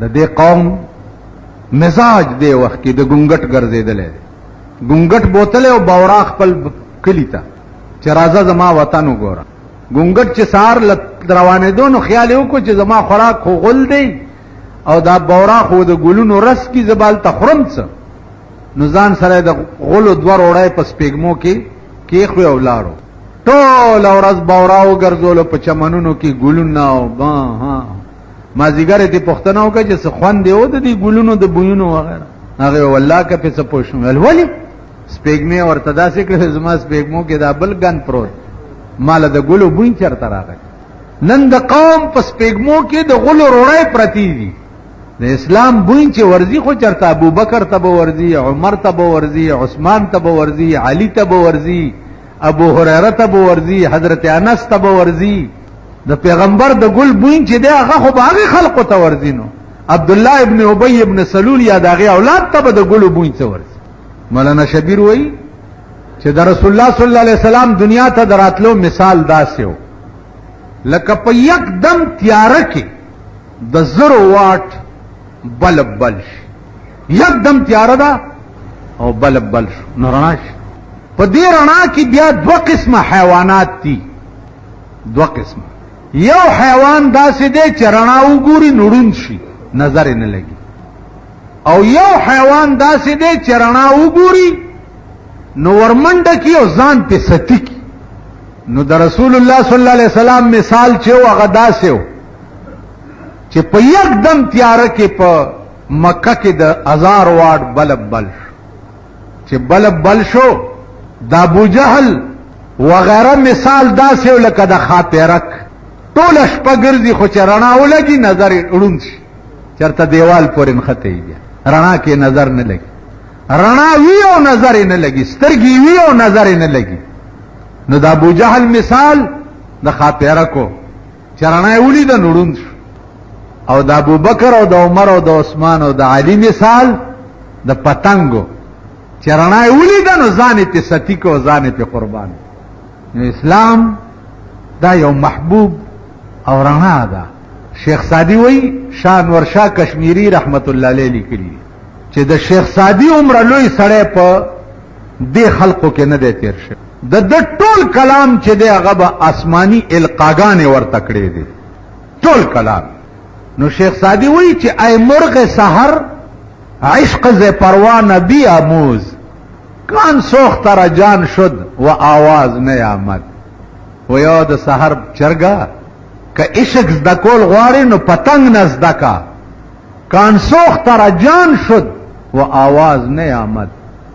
د دې قوم مزاج دی وخت کې د ګونګټ ګرځېدلې ګونګټ بوتل او باورا خپل کلی ته چې راځه زما وطن وګوره ګونګټ چې سار روانې دونو خیال یو کو چې زما خوراک خو غل دی او دا باورا خو د ګلونو رس کی زبال ته خرم څه نو ځان سره د غلو دوه روړای په سپېګمو کې خو ولاړو ټول ورځ باورا وګرځولو په چمنونو کې ګلونه او ها مازیګر ته پښتنه وکړه چې څه خوان دی او د دې ګلونو د بوینو وغیرہ هغه والله که په څه پوښتنه ولی سپېګمې ورته داسې کړې زما سپېګمو کې دا بل ګن پروت مال د ګلو بوین چرته راغی نن د قوم په سپېګمو کې د غلو روړای پرتی دي د اسلام بوین چې ورزي خو چرته ابوبکر ته به ورزي عمر ته به ورزي عثمان ته به ورزي علي ته به ورزي ابو هريره ته به ورزي حضرت انس ته به ورزي د پیغمبر د ګل بوین چې دی هغه خو به هغه خلقو ته ورزي نو عبد الله ابن ابي ابن سلول یا دغه اولاد ته به د ګل بوین څه ورزي مولانا شبیر وایي چې د رسول الله صلی الله علیه وسلم دنیا ته دراتلو مثال داسې و لکه په یک دم تیاره کې د 0 واټ بلب بل شي یک دم تیاره ده او بلب بل شو نو رڼا شي په دې رڼا کې بیا دوه قسمه حیوانات دي دوه قسمه یو حیوان داسې دی چې رڼا وګوري نړون شي نظر نه لګي او یو حیوان داسې دی چې رڼا وګوري نو ورمنډه کی او ځان په ستی کی نو د رسول الله صلی الله علیه وسلم مثال چې هغه داسې و چې په یک دم تیاره کې په مکه کې د 1000 واټ بلب بل شو چې بلب بل شو د ابو جهل وغیرہ مثال داسې لکه د خاطرک ټول شپه ګرځي خو چې رڼا ولګي نظر اړون شي چرته دیوال پورې مخته یې رڼا کې نظر نه لګي رڼا وی او نظر نه لګي سترګې وی او نظر نه لګي نو د ابو جهل مثال د خاطرکو چې رڼا ولید نړون شو او د ابو بکر او د عمر او د عثمان او د علی مثال د پتنګو چې رڼا ولید نو ځان ته ستی کو ځان ته قربان نو اسلام دا یو محبوب او رڼا ده شیخ سعدی وی شاه انور شاه کشمیری رحمت الله علیه لیکلی چې د شیخ سعدی عمر لوی سړی په دې خلقو کې نه دی تیر شي د ټول کلام چې دی هغه به آسمانی القاګانې ورته کړې دي ټول کلام نو شیخ سعدی وی چې ای مرغ سحر عشق ز پروانه بی آموز کان سوخت را جان شد و آواز نه آمد و یاد سحر چرگا که عشق زده کول غواړي نو پتنګ نزده کا کان سوخت را جان شد و آواز نه آمد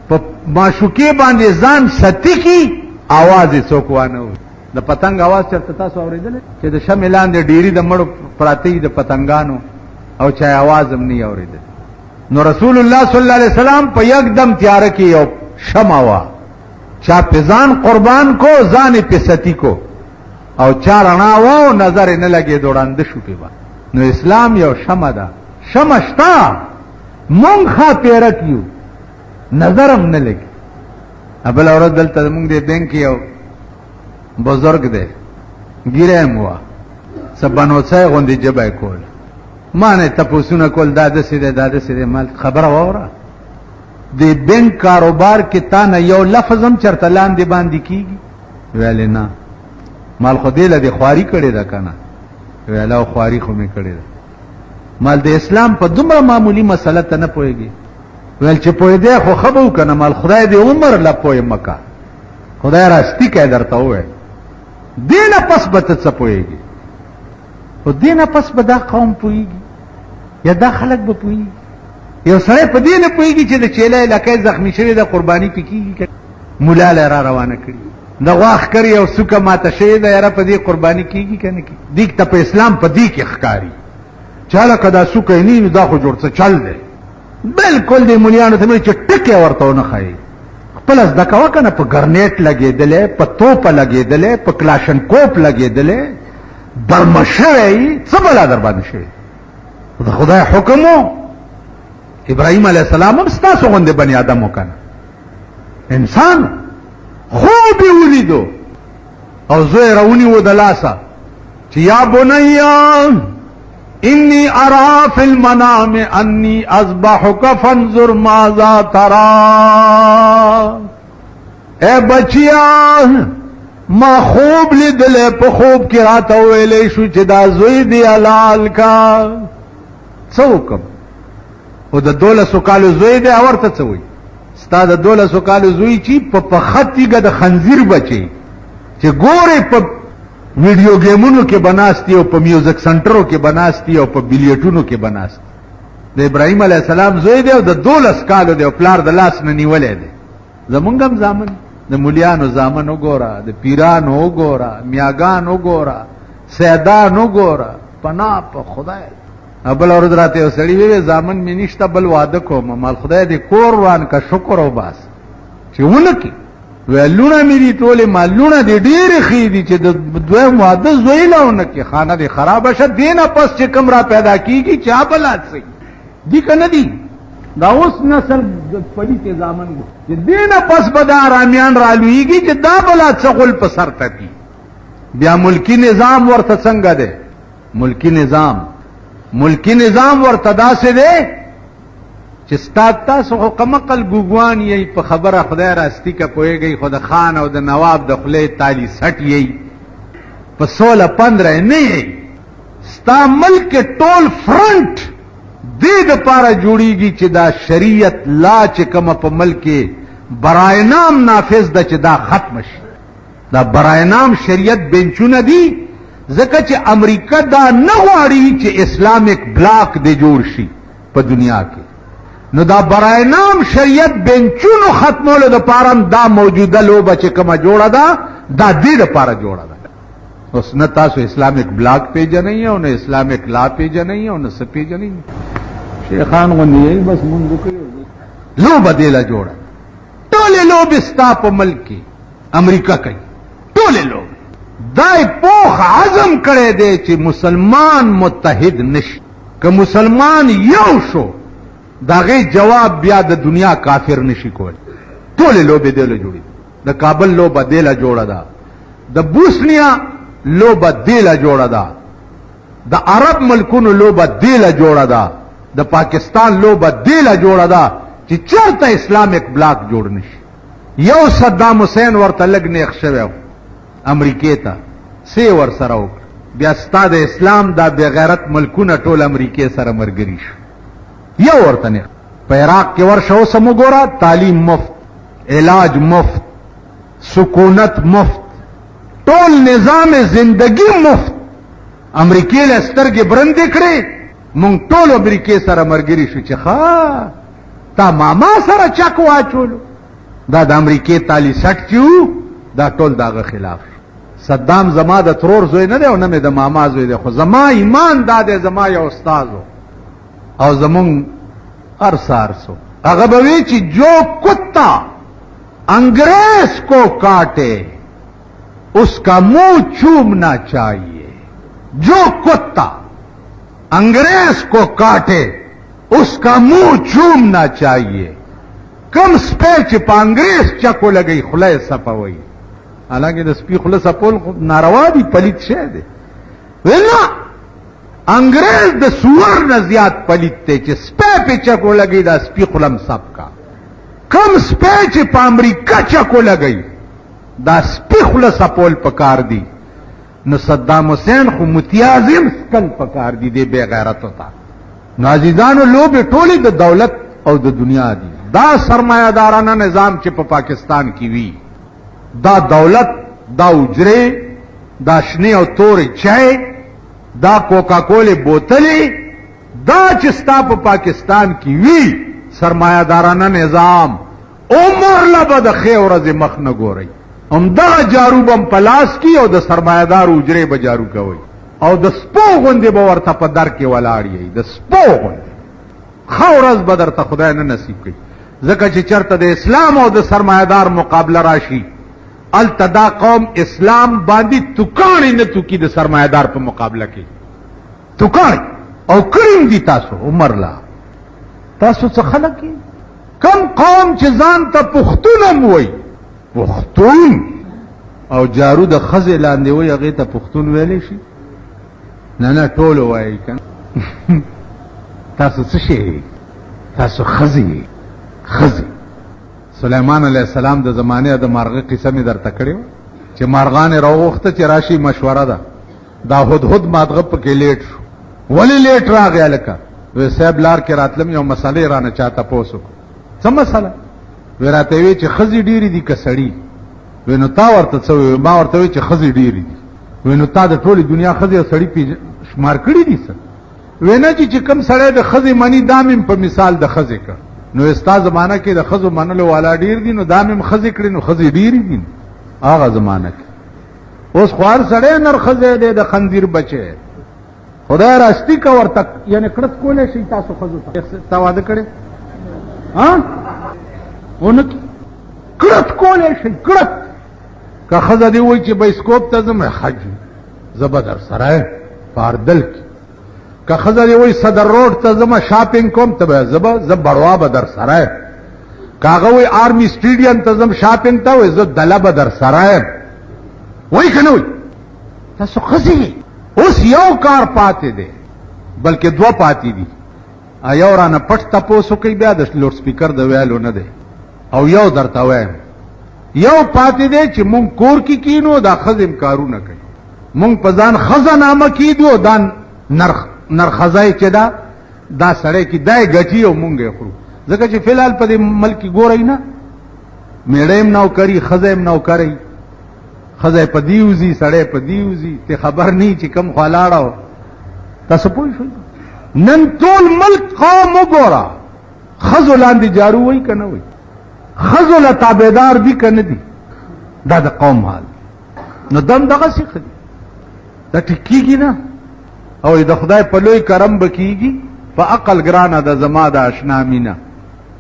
په معشوقې باندې ځان ستی کی आवाज یې څوک وانه د پتنګ आवाज چرته تاسو اوریدل چې د شمع لاندې ډیری د مړو پراتی د پتنګانو او چا आवाज هم نه اوریدل نو رسول الله صلی الله علیه وسلم په یک دم تیار کې یو شمع وا چا پزان قربان کو ځان په ستی کو او چا رڼا و نظر نه لګي دوړاند شو په نو اسلام یو شمع ده شمع شتا مونږ خاطر کیو نظرم نه لګي ابل اورد دلته مونږ دې بینک یو بزرگ دی ګیره مو سبانو څای غوندي جبای کول ما نه تاسو کول داده سیده مال خبره وره د بینک کاروبار کې تا نه یو لفظم چرته لاندې باندې کیږي ویل نه مال خو دې له خواري کړي دا کنه ویلا خواري خو می کړي دا مال د اسلام په دومره معمولی مسله ته نه پويږي ویل چې پوي دې خو خبو کنه مال خدای دې عمر لا پوي مکه خدای راستی کې درته وې دینه پس به ته پويږي او دینه پس به دا قوم پويږي یا دا خلک به پويږي یو سره په دینه پويږي چې د چيله لکه زخمی شوی د قرباني پکېږي مولا لرا روانه کړی دا واخ کړی او سکه ماته شوی دا یاره په دې قرباني کیږي کنه کی دیک ته په اسلام په دې کې ښکاری چاله کدا سکه نه دا خو جوړ څه چل دی بالکل دې مليانو ته چې ټکه ورته نه خای خپل از دکوا کنه په ګرنیټ لګېدلې په توپ لګېدلې په کلاشن کوپ لګېدلې برمشوي څه بلا در باندې شي دا خدای حکم ابراهيم عليه السلام هم ستاسو غوندې بني آدم وکنه انسان خوب ولیدو او زوی راونی و د لاسه چې یا بنیا انی ارا فی المنام انی اذبحک فانظر ماذا ترى. اے بچیا ما خوب لیدلے په خوب کې راته ویلې شو چې دا زوی دی حلال کا. څه وکم؟ او د 12 کالو زوی دی ورته څه وایي؟ ستا د 12 کالو زوی چې په خطیګه د خنزیر بچي چې ګوره په ویډیو گیمونو کې بناستی او په میوزیک سنټرو کې بناستی او په بیلیټونو کې بناستی. د ابراهیم علیه السلام زوی دی او د 12 کالو دی او پلار د لاس نه نیولې دی. زمونږ هم زامن د مولیانو زامن وګوره، د پیرانو وګوره، میاګانو وګوره، سیدانو وګوره، پناه په خدای. بل ورځ راته یو سړي ویل زامن مې نشته بل واده کوم، مال خدای دې کور وان کا شکر او باس چې ونکي. ویلونه مې دي ټولې مالونه دې ډېرې ښې دي چې د دویم واده زوی له ونکي، خانه دې خرابه شه. دې نه پس چې کوم را پیدا کېږي چا بلاد سي دي که نه دي؟ دا اوس نسل پلیت زامن چې دې نه پس به دا ارامیان را لویږي چې دا بلاد څه غل په سر تپي. بیا ملکی نظام ورته څنګه دی؟ ملکی نظام ورته داسې دی چې ستا تاسو خو کمقل ګوګوان یې په خبره خدای راستی که پوهېږئ، خو د خان او د نواب د خولې تالی سټ یې په 16-15 نه یې. ستا ملک ټول فرنٹ دې دپاره جوړیږي چې دا شریعت لا چې کومه په ملک کې برای نام نافذ ده چې دا ختم شي. دا برای نام شریعت بینچونه دي ځکه چې امریکا دا نه غواړي چې اسلامیک بلاک دې جوړ شي په دنیا کې. نو دا برای نام شریعت بینچونو ختمولو دپاره دا موجوده لوبه چې کومه جوړه ده دا دې دپاره جوړه ده. اوس نه تاسو اسلامیک بلاک پیژنئ او نه اسلامیک لا پیژنئ او نه څه پیژنئ. شیخان غوندې بس مونږ کوي لوبه دې لا جوړه. ټولې لوبې ستا په ملک کې امریکا کوي، ټولې لوبې. دای پوخ عزم کړی دی چې مسلمان متحد نشي. که مسلمان یو شو داغه جواب بیا د دنیا کافر نشي کول. ټولې لوبې دې له جوړې. د کابل لوبه دې له جوړه ده، د بوسنیا لوبه دې له جوړه ده، د عرب ملکونو لوبه دې له جوړه ده، د پاکستان لوبه دې له جوړه ده چې چرته اسلامیک بلاک جوړ نشي. یو صدام حسین ورته لږ نیغ شوی امریکې ته سی ور سره وکړه، بیا ستا د اسلام دا بغیرت ملکونه ټول امریکې سره مرګري شو. یو ورته نیغ. په عراق کې ورشه اوس هم وګوره، تعلیم مفت، علاج مفت، سکونت مفت، ټول نظام زندگی مفت. امریکې له سترګې برندې کړې، مونږ ټول امریکې سره مرګري شو چې ښه تا ماما سره چک واچولو. دا د امریکې تالی سټ چې دا ټول داغه خلاف. صدام زما د ترور زوی نه دی او نه مې د ماما زوی دی، خو زما ایمان دا دی زما یو استاد او زمونږ ارسار سو هغه به وی چې جو کتا انگریز کو کاٹے اس کا منہ چومنا چاہیے. جو کتا انگریز کو کاٹے اس کا منہ چومنا چاہیے. کم سپیچ پا انگریز چکو لگئی خلے سپوئی. حالانکہ دا سپی خلے سپول ناروا دی پلیت شے دے وینا انگریز دا سور نزیاد پلیت تے چے سپے پہ چکو لگئی دا سپی خلم سپ کا. کم سپیچ پا امریکہ چکو لگئی دا سپی خلے سپول پکار دی. نو صدام حسین خو متیازم سکل پکار دی دے بے غیرت ہوتا. نو عزیزانو لوبے ٹولی دا دولت او دا دنیا دی. دا سرمایہ دارانہ نظام چې په پاکستان کی وی، دا دولت، دا اجرے، دا شنی او تور چائے، دا کوکا کولے بوتلے، دا چستا په پاکستان کی وی سرمایہ دارانہ نظام عمر لبا دا خیورز مخ نگو رئی. دا جارو بم پلاس کی او د سرمایہ دار اجرے با جارو کوئی او د سپو غندے با ورطا پا در کے ولاڑی د سپو غندے خورز بدر تا خدای نه نصیب کی. ځکه چې چرته د اسلام او د سرمایدار مقابله راشي التدا قوم اسلام باندې توکانی نه توکی د سرمایدار په مقابله کې توکانی او کریم دي. تاسو عمر لا تاسو څه خلک کم قوم چې ځان ته پښتون هم وای، پښتون او جارو د خزې لاندې وای هغه ته پښتون ویلی شي؟ نه نه ټول وای کنه. تاسو څه شي؟ تاسو خزي سليمان عليه السلام د زمانه د مارغه قصه می درته کړیو چې مارغان راوخته چې راشي مشوره ده دا هدهد مادغه په کې لیټ شو ولی لیټ راغی لکه وې صاحب لار کې راتلم یو مسالې رانه چاته پوسو څه مسله ورته وی چې خزي ډيري دي کسړي وینو تا ورته څه ما ورته وی چې خزي ډيري دي وینو تا د ټولي دنیا خزي او سړي په شمار کړی دي څه وینا چې کم سړی د خزي منی دامم په مثال د خزي کا نو استاد زمانہ کې د خزو منلو والا ډیر دي نو دامم خزي کړی نو خزي ډیر دي هغه زمانہ کې اوس خوار سړی نر خزي د خندیر بچي خدای راستی کا ورته یعنی کړت کولې شي تاسو خزو ته واده کړي ها ونه کړت کولې شي کړت که خزه دی وای چې بایسکوپ ته زم حج زبردر سره پاردل کی که خزه دی وای صدر روډ ته زم شاپینګ کوم ته زب بړوا به در سره کاغه وای آرمی سټیډیم ته زم شاپینګ ته وای زب دله به در سره وای کنه وای تاسو خزه اوس یو کار پاتې دی بلکې دو پاتې دي یو رانه پټ تاسو کوي بیا د لوډ سپیکر د ویلو نه دی او یو درته وایم یو پاتې دی چې مونږ کور کې کینو دا خزم کارونه کوي مونږ په ځان خزانامه کیدو دا نر خزای چې دا سړی کې دای غټي او مونږ یې خورو ځکه چې فلحال په دې ملک ګورای نه میړیم نو کوي خزم نو کوي خزای په دیوزی سړی په دیوزی ته خبر نه چې کم خلاړو تاسو پوه شئ نن ټول ملک قوم وګورا خزو لاندې جارو وای کنه وای خزو له تابعدار دي کنه دي دا د قوم حال نو دم دغه سیخ دي دا ټکیږي نه او د خدای په لوی کرم بکیږي په عقل ګرانه د زما د آشنا مینا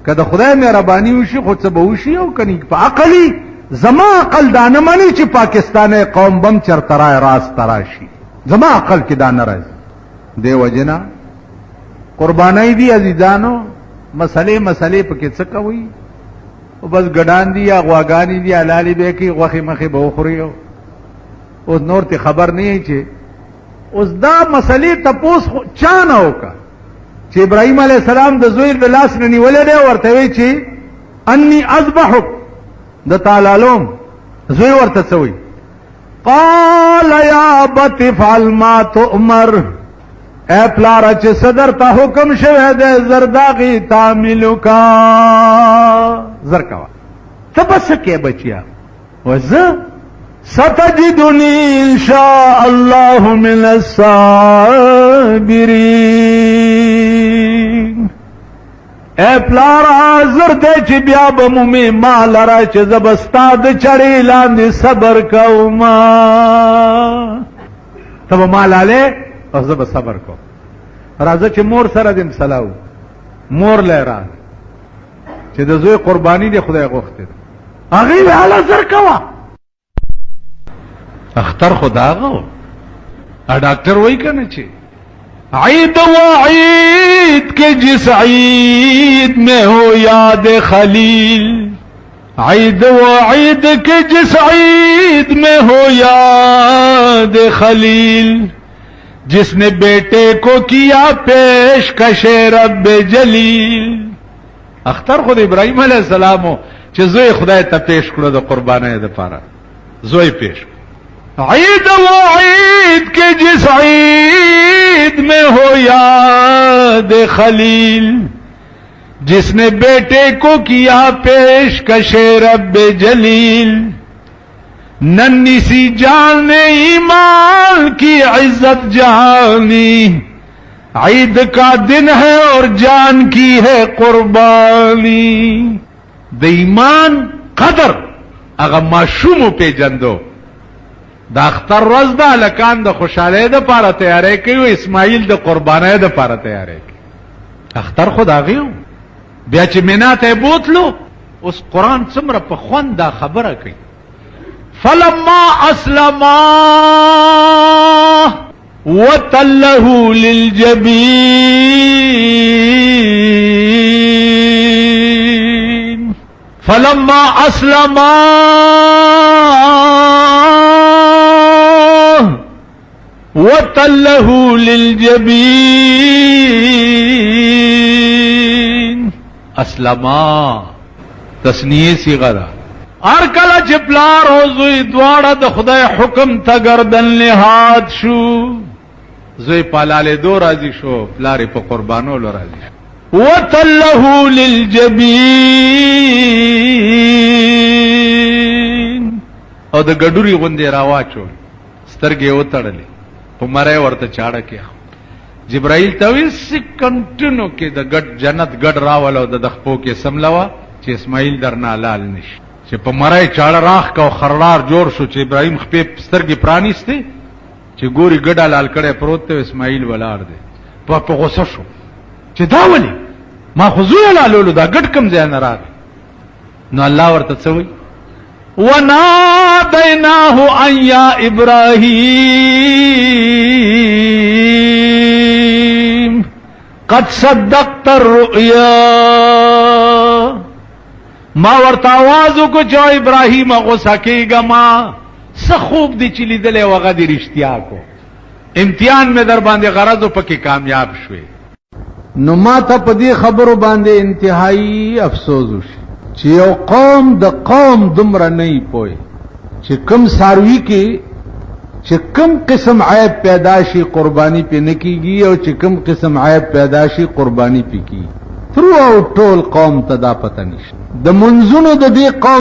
که د خدای مهرباني وشي خو څه به وشي او کني په عقلي زما عقل دا نه مانی چې پاکستاني قوم بم چرترای راز تراشي زما عقل کې دا نه راځي دی وجنا قربانای دی عزیزانو مسلې پکې څه کوي او بس ګډان دي یا غواګانی دي حلالي به کې غوخي مخې به وخوري او نور ته خبر نه چې اوس دا مسلې تپوس چا نه وکا چې ابراهيم عليه السلام د زوی د لاس نه نیولې دی ورته وی چې اني اذبحك د تعالالوم زوی ورته څوي قال يا ابت فعل ما تؤمر اے پلارا چې صدر ته حکم شوه د زرداغي تعاملو کا زرکوا تبس کې بچیا وزه ستجدني ان شاء الله من الصابرين اے پلارا حاضر دې چې بیا به مې مال را چې زبستاد چړې لاندې صبر کوما تب مال आले او زب صبر کو راځه چې مور سره دې مسلاو مور لرا چې د زوی قرباني دې خدای غوښته هغه به حالا زر کوا اختر خداغو ا ډاکټر وای کنه چې عید و عید کے جس عید میں ہو یاد خلیل عید و عید کے جس عید میں ہو یاد خلیل جس نے بیٹے کو کیا پیش کش رب جلیل اختر خود ابراہیم علیہ السلام چې زوی خدای ته پیش کړو د قربانۍ لپاره زوی پیش عید و عید کے جس عید میں ہو یاد خلیل جس نے بیٹے کو کیا پیش کش رب جلیل ننھی سی جان نے ایمان کی عزت جانی عید کا دن ہے اور جان کی ہے قربانی د ایمان قدر اغه معشوم په جندو دا اختر ورځ ده لکان د خوشاله د پاره تیارې کوي اسماعیل د قربانۍ د پاره تیارې کوي اختر خدایو بیا چې مناته بوتلو اوس قران څومره په خوند دا خبره کوي فلما اسلما وتله للجبين فلما اسلما وَتَلَّهُ لِلْجَبِينِ اسلما تسنیه صیغه ده. هر کله چې پلار او زوی دواړه د خدای حکم ته گردن نهاد شو، زوی پالاله دو راضی شو، پلار په قربانولو راضی شو. وَتَلَّهُ لِلْجَبِينِ او د ګډوري غوندې راواچو، سترګې وتړلې، په مړی ورته چاړه کې. جبرائیل ته ویل سکندونو کې د ګډ جنت ګډ راولو د خپو کې سملوا چې اسماعیل درنا لال نشي. چې په مړی چاړه راخ کا او خرلار جوړ شو چې ابراهیم خپې سترګې پرانیستې چې ګوري ګډه لال کړه پروت ته اسماعیل ولار دی. په غوسه شو چې دا ولي ما خو زوی لالولو دا ګډ کم ځای نه راغی. نو الله ورته څه وایي؟ وَنَادَيْنَاهُ أَن يَا إِبْرَاهِيمُ قَدْ صَدَّقْتَ الرُّؤْيَا. ما ورته आवाज وکړو چې ابراهیم غوسه کېږه، ما څه خوب دي چې لیدلې وغه دې رښتیا کو، امتحان مې در باندې غرض او پکې کامیاب شوې. نو ما ته په دې خبرو باندې انتهایی افسوس وشي چې یو قوم د قوم دومره نه پوي چې کم ساروی کې چې کم قسم عیب پیدا شي قربانی پې نه کېږي او چې کم قسم عیب پیدا شي قربانی پې کېږي. تھرو آؤٹ ټول قوم ته دا پته نشته. د منځونو د دې قوم